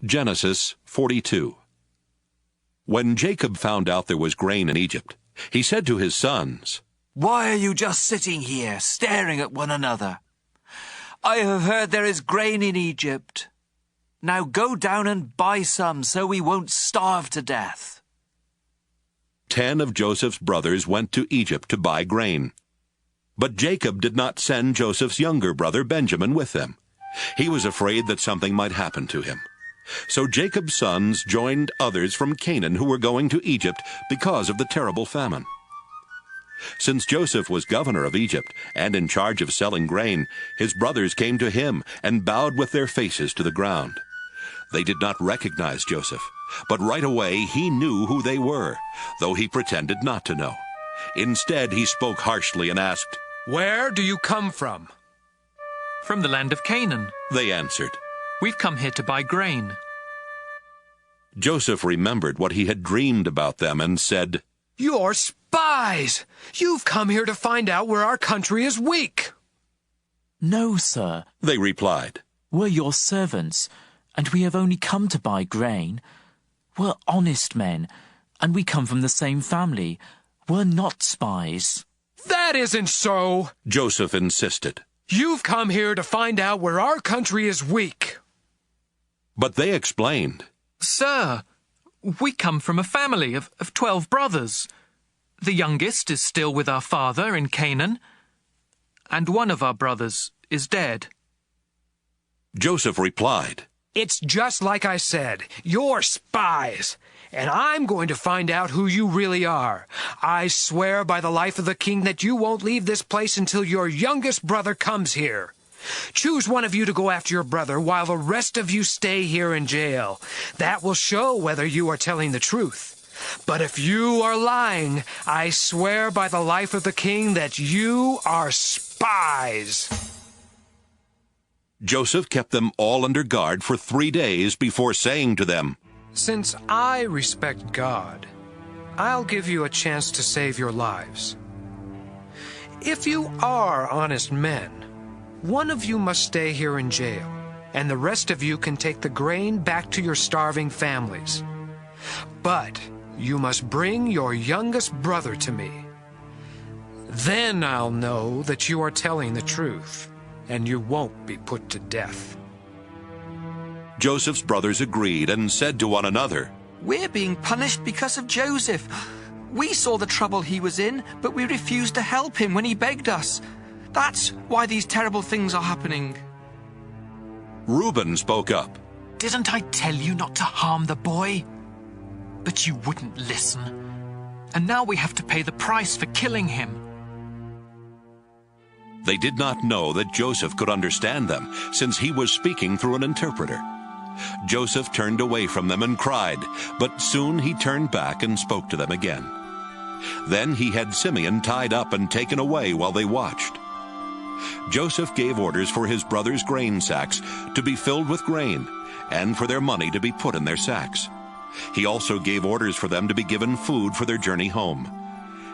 Genesis 42. When Jacob found out there was grain in Egypt, he said to his sons, "Why are you just sitting here, staring at one another? I have heard there is grain in Egypt. Now go down and buy some, so we won't starve to death." 10 of Joseph's brothers went to Egypt to buy grain. But Jacob did not send Joseph's younger brother Benjamin with them. He was afraid that something might happen to him. So Jacob's sons joined others from Canaan who were going to Egypt because of the terrible famine. Since Joseph was governor of Egypt and in charge of selling grain, his brothers came to him and bowed with their faces to the ground. They did not recognize Joseph, but right away he knew who they were, though he pretended not to know. Instead, he spoke harshly and asked, "Where do you come from?" "From the land of Canaan," they answered. "We've come here to buy grain." Joseph remembered what he had dreamed about them and said, "You're spies! You've come here to find out where our country is weak." "No, sir," they replied. "We're your servants, and we have only come to buy grain. We're honest men, and we come from the same family. We're not spies." "That isn't so!" Joseph insisted. "You've come here to find out where our country is weak." But they explained, "Sir, we come from a family of 12 brothers. The youngest is still with our father in Canaan, and one of our brothers is dead." Joseph replied, "It's just like I said. You're spies. And I'm going to find out who you really are. I swear by the life of the king that you won't leave this place until your youngest brother comes here. Choose one of you to go after your brother while the rest of you stay here in jail. That will show whether you are telling the truth. But if you are lying, I swear by the life of the king that you are spies." Joseph kept them all under guard for 3 days before saying to them, "Since I respect God, I'll give you a chance to save your lives. If you are honest men, one of you must stay here in jail, and the rest of you can take the grain back to your starving families. But you must bring your youngest brother to me. Then I'll know that you are telling the truth, and you won't be put to death." Joseph's brothers agreed and said to one another, "We're being punished because of Joseph. We saw the trouble he was in, but we refused to help him when he begged us. That's why these terrible things are happening." Reuben spoke up. "Didn't I tell you not to harm the boy? But you wouldn't listen. And now we have to pay the price for killing him." They did not know that Joseph could understand them, since he was speaking through an interpreter. Joseph turned away from them and cried, but soon he turned back and spoke to them again. Then he had Simeon tied up and taken away while they watched. Joseph gave orders for his brothers' grain sacks to be filled with grain, and for their money to be put in their sacks. He also gave orders for them to be given food for their journey home.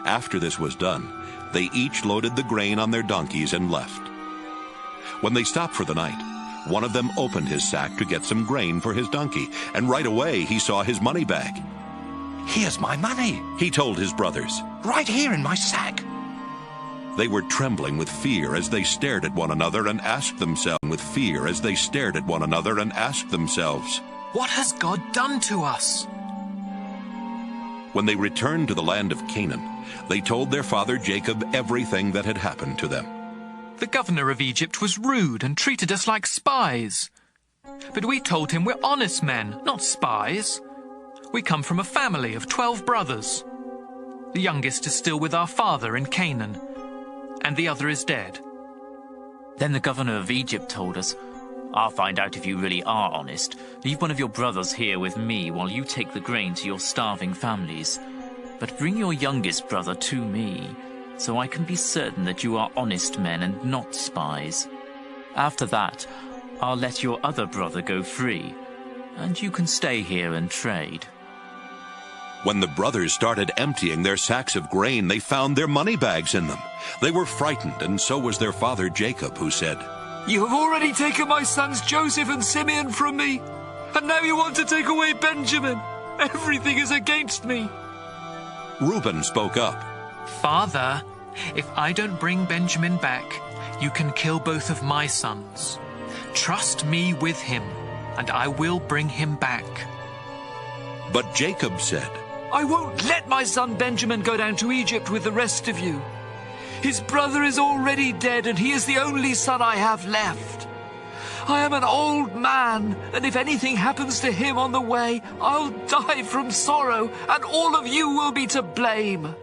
After this was done, they each loaded the grain on their donkeys and left. When they stopped for the night, one of them opened his sack to get some grain for his donkey, and right away he saw his money bag. "Here's my money," he told his brothers. "right here in my sack." They were trembling with fear as they stared at one another and asked themselves, "What has God done to us?" When they returned to the land of Canaan, they told their father Jacob everything that had happened to them. "The governor of Egypt was rude and treated us like spies. But we told him we're honest men, not spies. We come from a family of 12 brothers. The youngest is still with our father in Canaan, and the other is dead." Then the governor of Egypt told us, "I'll find out if you really are honest. Leave one of your brothers here with me while you take the grain to your starving families. But bring your youngest brother to me, so I can be certain that you are honest men and not spies. After that, I'll let your other brother go free, and you can stay here and trade." When the brothers started emptying their sacks of grain, they found their money bags in them. They were frightened, and so was their father Jacob, who said, "You have already taken my sons Joseph and Simeon from me. And now you want to take away Benjamin. Everything is against me. Reuben spoke up. Father, if I don't bring Benjamin back, you can kill both of my sons. Trust me with him, and I will bring him back. But Jacob said, I won't let my son Benjamin go down to Egypt with the rest of you. His brother is already dead, and he is the only son I have left. I am an old man, and if anything happens to him on the way, I'll die from sorrow, and all of you will be to blame.